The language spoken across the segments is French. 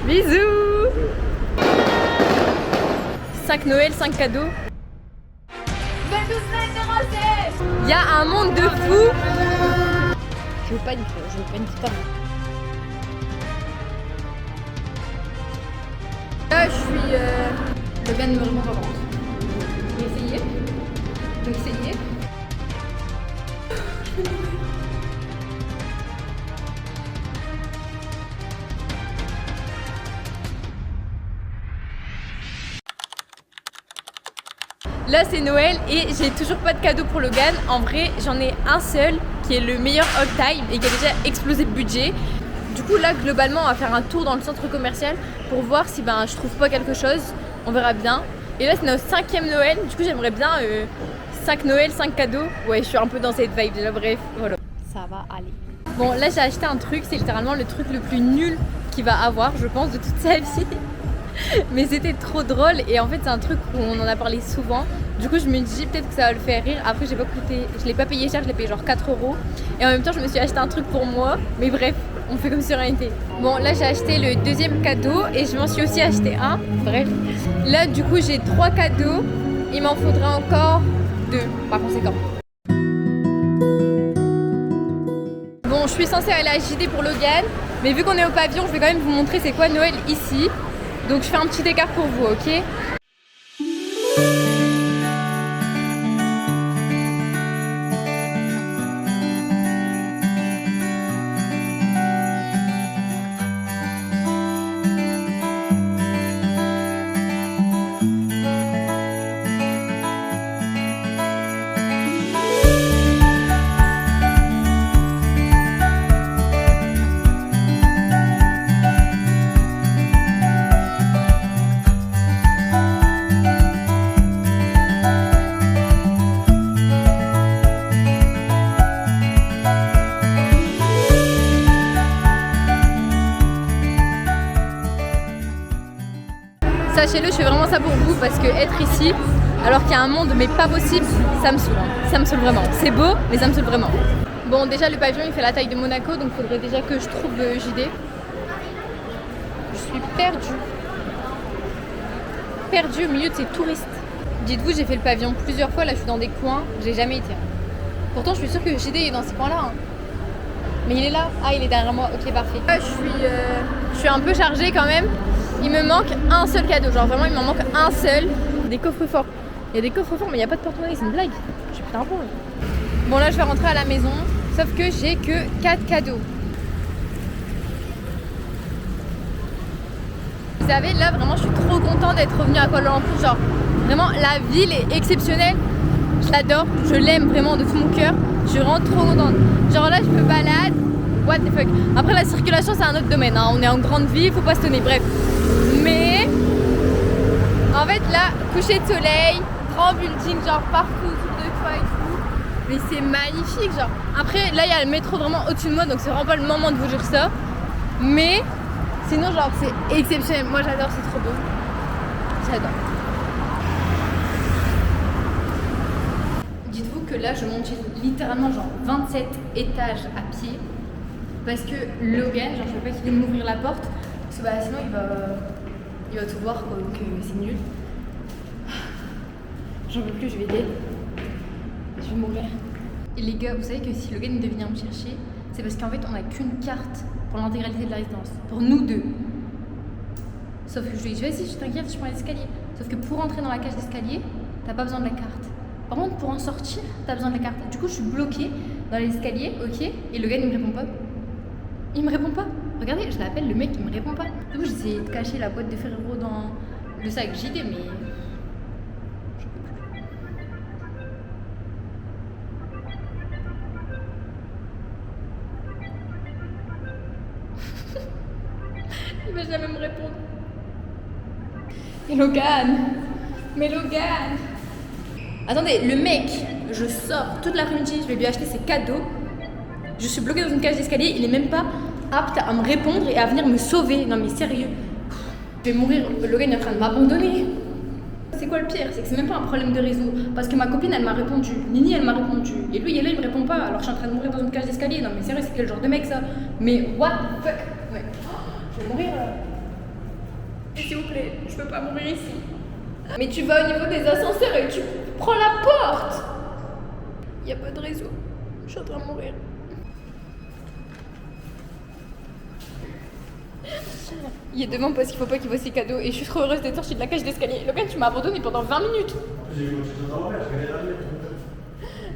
Bisous. 5 Noël, 5 cadeaux. Il y a un monde de fous. Je panique pas. Là, je suis le gars ne me répond pas par contre. J'ai essayé. Donc essayé. Là c'est Noël et j'ai toujours pas de cadeau pour Logan. En vrai j'en ai un seul qui est le meilleur all time et qui a déjà explosé le budget. Du coup là globalement on va faire un tour dans le centre commercial pour voir si je trouve pas quelque chose. On verra bien. Et là c'est notre 5e Noël. Du coup j'aimerais bien 5 Noël, 5 cadeaux. Ouais je suis un peu dans cette vibe là, bref voilà. Ça va aller. Bon là j'ai acheté un truc, c'est littéralement le truc le plus nul qu'il va avoir je pense de toute sa vie. Mais c'était trop drôle et en fait c'est un truc où on en a parlé souvent. Du coup je me dis peut-être que ça va le faire rire. Après je l'ai pas payé cher, je l'ai payé genre 4 €. Et en même temps je me suis acheté un truc pour moi. Mais bref, on fait comme si rien n'était. Bon là j'ai acheté le 2e cadeau et je m'en suis aussi acheté un. Bref. Là du coup j'ai 3 cadeaux. Il m'en faudra encore 2 par conséquent. Bon je suis censée aller à JD pour Logan. Mais vu qu'on est au pavillon je vais quand même vous montrer c'est quoi Noël ici. Donc je fais un petit écart pour vous, ok? Sachez-le, je fais vraiment ça pour vous parce que être ici, alors qu'il y a un monde mais pas possible, ça me saoule. Ça me saoule vraiment. C'est beau, mais ça me saoule vraiment. Bon, déjà le pavillon il fait la taille de Monaco, donc il faudrait déjà que je trouve JD. Je suis perdue. Perdue au milieu de ces touristes. Dites-vous, j'ai fait le pavillon plusieurs fois, là je suis dans des coins, j'ai jamais été. Pourtant je suis sûre que JD est dans ces coins-là. Hein. Mais il est là. Ah, il est derrière moi, ok parfait. Je suis un peu chargée quand même. Il me manque un seul cadeau, genre vraiment il m'en manque un seul. Des coffres forts. Il y a des coffres forts mais il n'y a pas de porte-monnaie, c'est une blague. J'ai putain un peu. Bon là je vais rentrer à la maison, sauf que j'ai que 4 cadeaux. Vous savez là vraiment je suis trop contente d'être revenue à Kuala Lumpur. Genre vraiment la ville est exceptionnelle. Je l'adore, je l'aime vraiment de tout mon cœur. Je suis vraiment trop contente. Genre là je me balade. What the fuck. Après la circulation c'est un autre domaine, hein. On est en grande ville, faut pas se tenir, bref. Mais en fait là, coucher de soleil, grand building genre partout autour de toi et tout. Mais c'est magnifique genre. Après là il y a le métro vraiment au-dessus de moi donc c'est vraiment pas le moment de vous dire ça. Mais sinon genre c'est exceptionnel. Moi j'adore, c'est trop beau. J'adore. Dites-vous que là je monte littéralement genre 27 étages à pied. Parce que Logan, genre je veux pas qu'il vienne m'ouvrir la porte parce que sinon il va tout voir quoi, donc c'est nul. J'en peux plus, je vais aider. Je vais mourir. Et les gars, vous savez que si Logan devait venir me chercher, c'est parce qu'en fait on n'a qu'une carte pour l'intégralité de la résidence. Pour nous deux. Sauf que je lui ai dit vas-y, je t'inquiète, je prends l'escalier. Sauf que pour entrer dans la cage d'escalier, t'as pas besoin de la carte. Par contre pour en sortir, t'as besoin de la carte. Du coup je suis bloquée dans l'escalier, ok, et Logan il me répond pas. Il me répond pas. Regardez, je l'appelle, le mec il me répond pas. Du coup j'ai essayé de cacher la boîte de Ferrero dans le sac JD mais... il va jamais me répondre. Mais Logan. Attendez, le mec, je sors toute l'après-midi, je vais lui acheter ses cadeaux. Je suis bloquée dans une cage d'escalier, il est même pas apte à me répondre et à venir me sauver. Non mais sérieux. Je vais mourir, Logan est en train de m'abandonner. C'est quoi le pire? C'est que c'est même pas un problème de réseau. Parce que ma copine elle m'a répondu, Nini elle m'a répondu. Et lui il est là, il me répond pas. Alors je suis en train de mourir dans une cage d'escalier. Non mais sérieux, c'est quel genre de mec ça? Mais what the fuck? Ouais. Je vais mourir là. S'il vous plaît, je peux pas mourir ici. Mais tu vas au niveau des ascenseurs et tu prends la porte. Y a pas de réseau. Je suis en train de mourir. Il est devant parce qu'il faut pas qu'il voit ses cadeaux et je suis trop heureuse d'être sortie de la cage d'escalier. Logan, tu m'as abandonné pendant 20 minutes.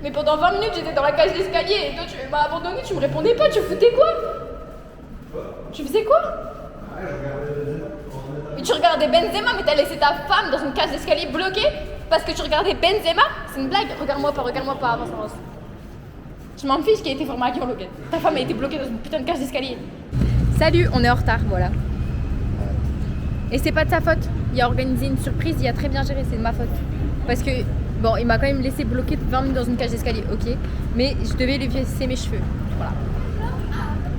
Mais pendant 20 minutes, j'étais dans la cage d'escalier et toi, tu m'as abandonné, tu me répondais pas, tu foutais quoi? Tu faisais quoi? Mais tu regardais Benzema, mais t'as laissé ta femme dans une cage d'escalier bloquée parce que tu regardais Benzema? C'est une blague, regarde-moi pas, avance. Je m'en fiche qui a été formé à Lyon, Logan. Ta femme a été bloquée dans une putain de cage d'escalier. Salut, on est en retard, voilà. Et c'est pas de sa faute. Il a organisé une surprise, il a très bien géré, c'est de ma faute. Parce que, bon, il m'a quand même laissé bloquer 20 minutes dans une cage d'escalier, ok. Mais je devais lui laisser mes cheveux, voilà.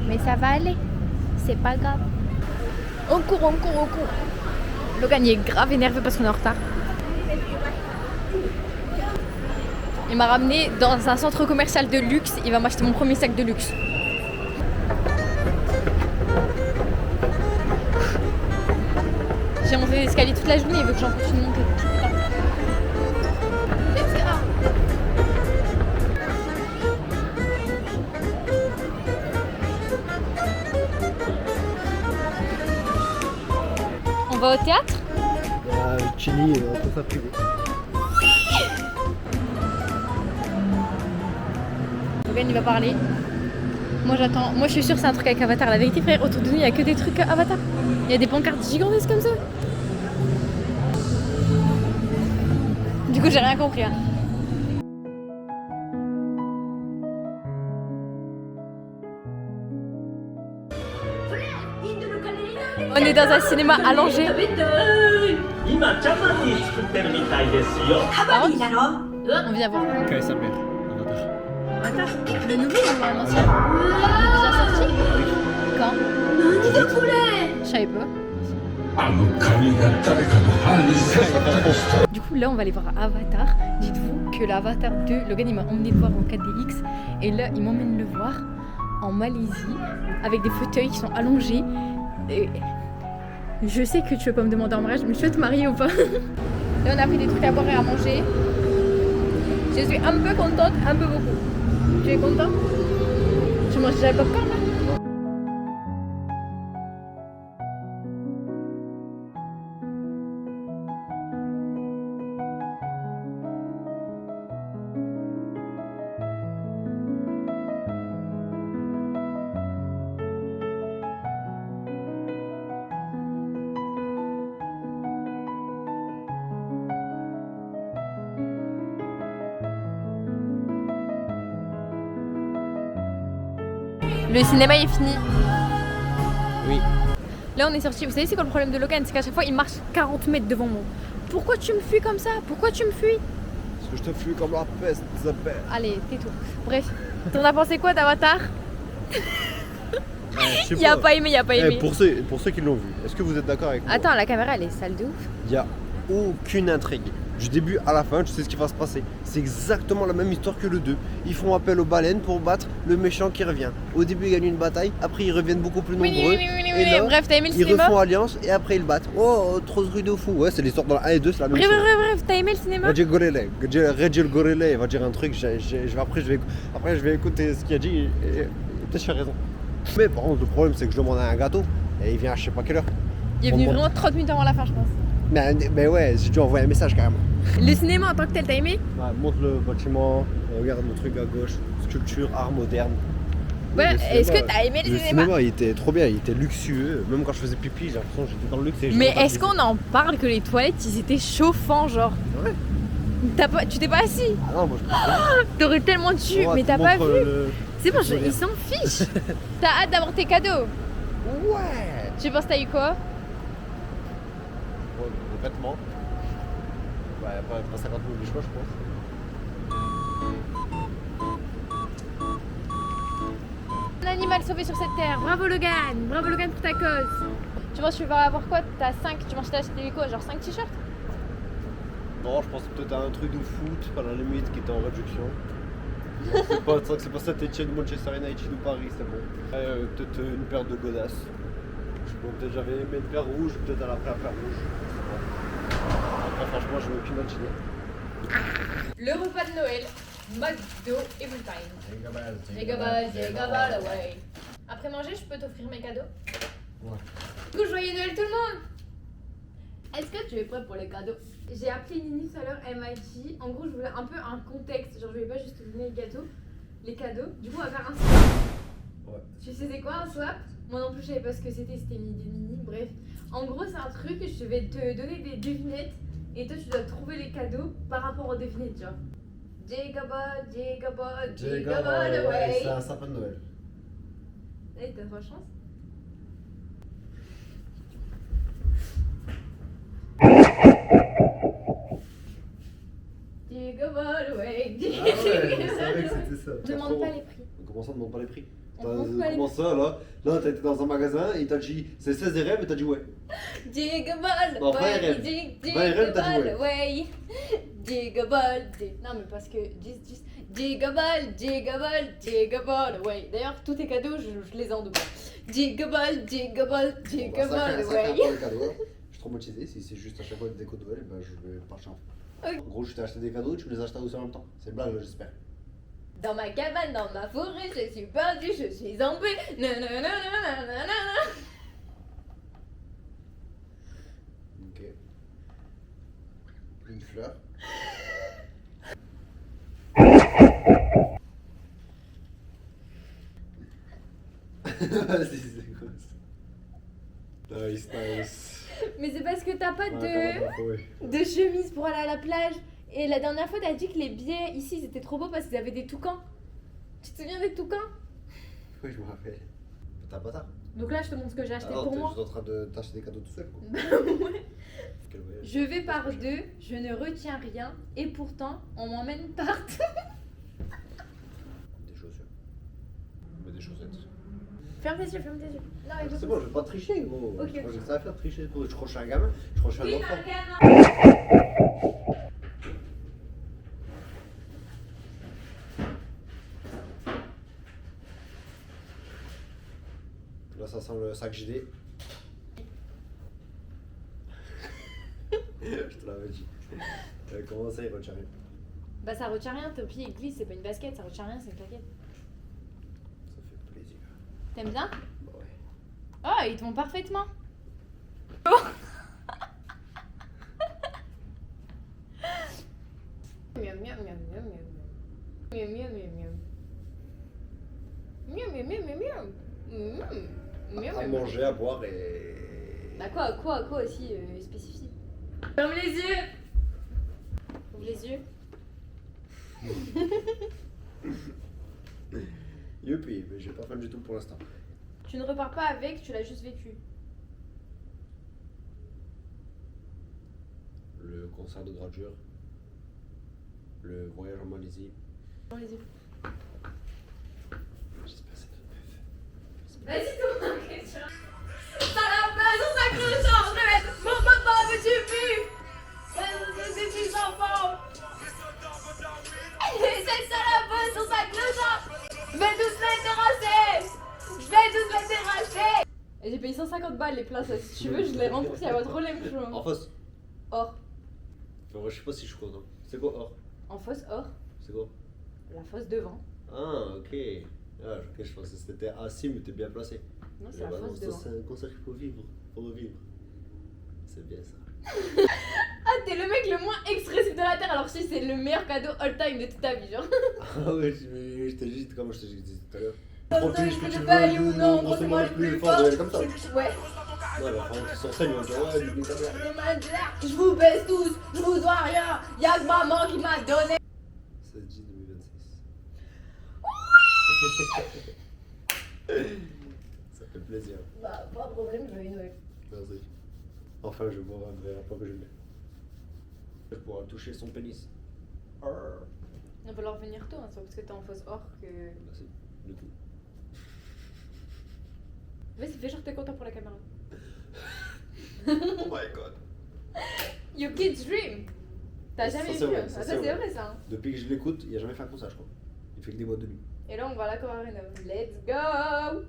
Mais ça va aller, c'est pas grave. On court. Logan, il est grave énervé parce qu'on est en retard. Il m'a ramené dans un centre commercial de luxe, il va m'acheter mon premier sac de luxe. J'ai monté l'escalier toute la journée, il veut que j'en continue de monter. Let's go. On va au théâtre? Chili, tout ça privé. Logan, il va parler. Moi j'attends. Moi je suis sûre que c'est un truc avec Avatar. La vérité, frère, autour de nous il n'y a que des trucs Avatar. Il y a des pancartes gigantesques comme ça. Du coup, j'ai rien compris. Hein. On est dans un cinéma allongé. On vient voir. Quelle est sa mère? Avatar. Le nouveau ou l'ancien? Il est déjà sorti? Quand? Je savais pas. Du coup là on va aller voir Avatar. Dites-vous que l'Avatar 2, Logan il m'a emmené le voir en 4DX et là il m'emmène le voir en Malaisie avec des fauteuils qui sont allongés. Et je sais que tu veux pas me demander en mariage, mais je veux te marier ou pas? Là on a pris des trucs à boire et à manger. Je suis un peu contente, un peu beaucoup. Tu es content? Tu manges déjà le popcorn là? Le cinéma est fini. Oui. Là on est sorti. Vous savez c'est quoi le problème de Logan? C'est qu'à chaque fois il marche 40 mètres devant moi. Pourquoi tu me fuis comme ça? Pourquoi tu me fuis? Parce que je te fuis comme la peste, Isabelle. Allez, tais-toi. Bref, t'en as pensé quoi d'Avatar? Il a pas aimé. Pour ceux qui l'ont vu, est-ce que vous êtes d'accord avec moi? Attends, la caméra elle est sale de ouf. Il n'y a aucune intrigue. Du début à la fin, tu sais ce qui va se passer. C'est exactement la même histoire que le 2. Ils font appel aux baleines pour battre le méchant qui revient. Au début, ils gagnent une bataille, après ils reviennent beaucoup plus nombreux. Et là, bref, t'as aimé le ils cinéma? refont alliance et après ils battent. Oh, trop de trucs de fou. Ouais, c'est l'histoire dans le 1 et 2, c'est la même chose. Bref, t'as aimé le cinéma? Reggie Gorele, il va dire un truc, après je vais écouter ce qu'il a dit et peut-être j'ai raison. Mais par contre, le problème c'est que je demande un gâteau et il vient à je sais pas quelle heure. Il est venu vraiment 30 minutes avant la fin, je pense. Mais ouais, j'ai dû envoyer un message carrément. Le cinéma en tant que tel, t'as aimé? Ouais, montre le bâtiment, regarde le truc à gauche, sculpture, art moderne. Ouais, est-ce que t'as aimé le cinéma? Il était trop bien, il était luxueux. Même quand je faisais pipi, j'ai l'impression que j'étais dans le luxe. Mais est-ce qu'on en parle que les toilettes ils étaient chauffants, genre? Ouais. Tu t'es pas assis? Ah non, moi je pense. T'aurais tellement dû, mais t'as pas vu. C'est bon, ils s'en fichent. T'as hâte d'avoir tes cadeaux? Ouais. Tu penses t'as eu quoi? Ouais, des vêtements. Ouais, pas 50 000 de choix, je pense. Un animal sauvé sur cette terre. Bravo Logan pour ta cause. Tu penses que tu vas avoir quoi? T'as 5, tu penses que t'as acheté quoi? Genre 5 t-shirts? Non, je pense peut-être à un truc de foot, à la limite, qui était en réduction. C'est pas Saint-Etienne, Manchester United ou Paris, c'est bon. Peut-être une paire de godasses. Je sais Bon, peut-être j'avais aimé le faire rouge, peut-être elle a pris à faire rouge. Après, franchement, je n'ai aucune autre idée. Le repas de Noël, McDo et Fulltime. Jigabal, ouais. Après manger, je peux t'offrir mes cadeaux? Ouais. Du coup, joyeux Noël tout le monde! Est-ce que tu es prêt pour les cadeaux? J'ai appelé Nini tout à l'heure, elle m'a dit, en gros, je voulais un peu un contexte, genre je voulais pas juste te donner les cadeaux. Du coup, on va faire un swap. Ouais. Tu sais c'est quoi un swap? Moi non plus, je savais pas ce que c'était une idée de Nini, bref. En gros, c'est un truc, je vais te donner des devinettes et toi, tu dois trouver les cadeaux par rapport aux devinettes, genre. Jigabal, ouais. C'est un sapin de Noël. Eh, t'as pas chance? Jigabal, ouais. Ah ouais, je savais que c'était ça. Demande pas les prix. Comment ça, on demande pas les prix? On demande pas les Comment ça, là? Là, t'as été dans un magasin et il t'a dit c'est 16 RM et t'as dit ouais. Jigabal, Non, 20 ouais. RM. 20 RM, t'as dit ouais. Ouais. Jigabal, non mais parce que Jigabal, ouais. D'ailleurs, tous tes cadeaux, je les ai en double. Jigabal, Bon, bah, ouais. pour le cadeau, hein. Je suis traumatisé. Si c'est juste à chaque fois des décos de Noël, ben, je vais partir en fait. Ok. En gros, je t'ai acheté des cadeaux, tu me les as achetés aussi en même temps. C'est une blague, là, j'espère. Dans ma cabane, dans ma forêt, je suis perdu, je suis en paix. Nananana. Ok. Une fleur. Vas-y, c'est quoi ça? Nice. Mais c'est parce que t'as pas Ouais. de chemise pour aller à la plage. Et la dernière fois, t'as dit que les billets ici, c'était trop beau parce qu'ils avaient des toucans. Tu te souviens des toucans? Oui, je me rappelle. T'as pas ça? Donc là, je te montre ce que j'ai acheté Ah non, pour t'es moi. juste en train de t'acheter des cadeaux tout seul, quoi. Ouais. Quel voyage. Je vais par deux, je ne retiens rien. Et pourtant, on m'emmène partout. Des chaussures. Mais des chaussettes. Ferme tes yeux, ferme tes yeux. Non, il faut C'est bon, je vais pas tricher, gros. Ok, Je crois ok. que ça va faire tricher. Je crois que je suis un gamin. Je crois que je suis un Oui, enfant. un gamin. Là, ça sent le sac JD. Je te l'avais dit. Comment ça, il retient rien? Bah ça retient rien, ton pied il glisse, c'est pas une basket, ça retient rien, c'est une claquette. Ça fait plaisir. T'aimes bien? Bah ouais. Oh, ils te vont parfaitement. Miam miam miam miam miam. Miam miam miam miam. Miam miam miam miam miam. Miam À miam. manger, à boire et. Bah quoi aussi spécifique. Ferme les yeux. Ouvre les yeux. Youpi, mais j'ai pas faim du tout pour l'instant. Tu ne repars pas avec, tu l'as juste vécu. Le concert de gradure. Le voyage en Malaisie. Ferme les yeux. J'espère que c'est notre meuf. Vas-y, toi, question. T'as la place dans sa cloche, je vais mettre mon papa, veux-tu plus? Des petits enfants. C'est ça la place dans sa cloche. Je vais tous les terrasser. Et j'ai payé 150 balles les places, si tu veux, je les rembourse, il y a votre relais, En fausse. Or. Enfin, je sais pas si je suis content. C'est quoi or? En fausse, or. C'est quoi? La fosse devant. Ah, ok. Ah, ok, je pensais que c'était assis, mais t'es bien placé. Non, c'est Eh la bah non, fosse ça, devant. c'est un concert qu'il faut vivre. Faut revivre. C'est bien ça. Ah, t'es le mec le moins expressif de la terre, alors si c'est le meilleur cadeau all time de toute ta vie, genre. Ah ouais, je t'ai dit, comme je t'ai dit tout à l'heure. Comme Prends-le, ça, que tu je veux, value ou non, grosse grosse-moi le le plus plus fort, fort. comme ça. Ouais. Ouais, la fin qui sur scène, ils vont dire ouais, lui, ta mère. Je vous baisse tous, je vous dois rien, y'a que maman qui m'a donné. 16 2026. Ça fait plaisir. Bah, pas de problème, je vais une Noël. Merci. Enfin, je bois un verre après que je l'ai. Je pourrai toucher son pénis. Arr. Il va falloir venir tôt, hein, c'est pas parce que t'es en fausse or que. Merci. Du tout. Vas-y, fais genre que t'es content pour la caméra. Oh my god. Your kid's dream. T'as Ça, jamais c'est vu, vrai, hein. ça, Ah, c'est ça c'est vrai. vrai ça. Hein. Depuis que je l'écoute, il a jamais fait un concert, je crois. Il fait que des boîtes de nuit. Et là, on va à la Rénov. Let's go!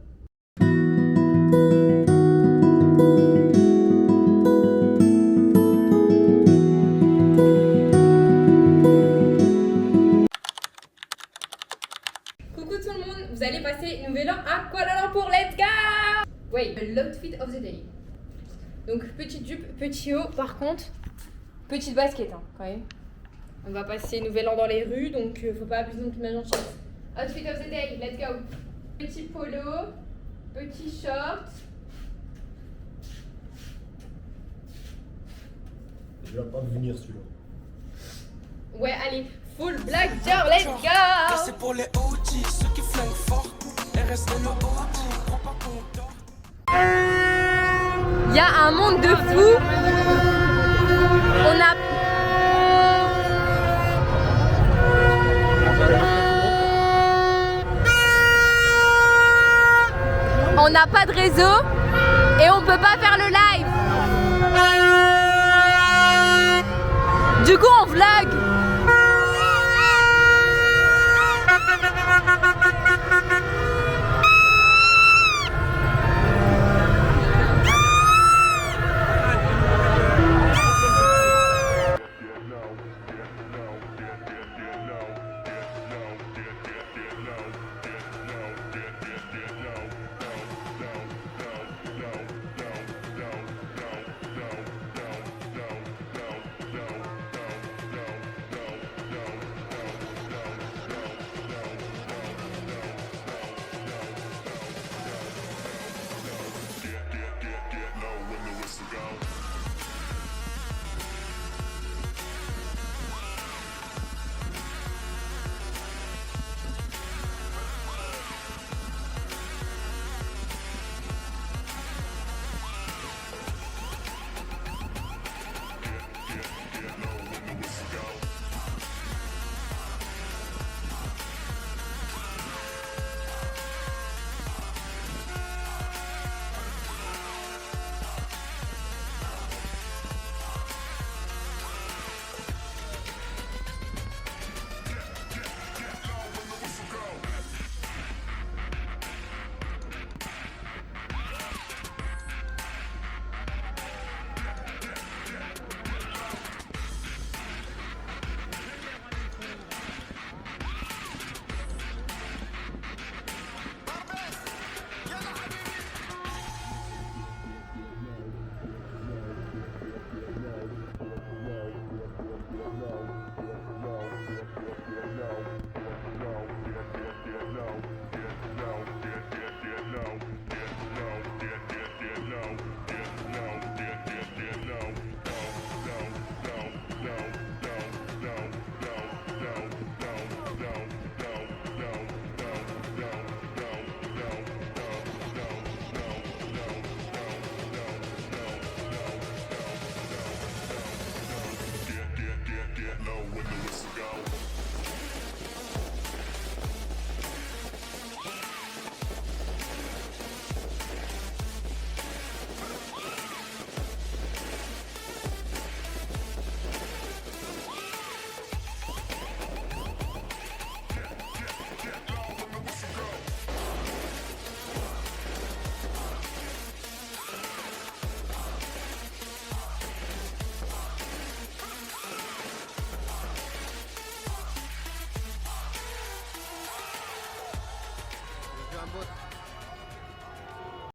Donc petite jupe, petit haut. Par contre, petite basket hein, quand même. On va passer nouvel an dans les rues, donc faut pas abuser non plus de ma gentillesse. Outfit of the day, let's go. Petit polo, petit short. Il va pas venir celui-là. Ouais, allez, full black jar, let's go. C'est pour les OG, ceux qui flinguent fort. RSN le OG, prends pas compte. Il y a un monde de fous. On n'a pas de réseau et on peut pas faire le live. Du coup on vlog.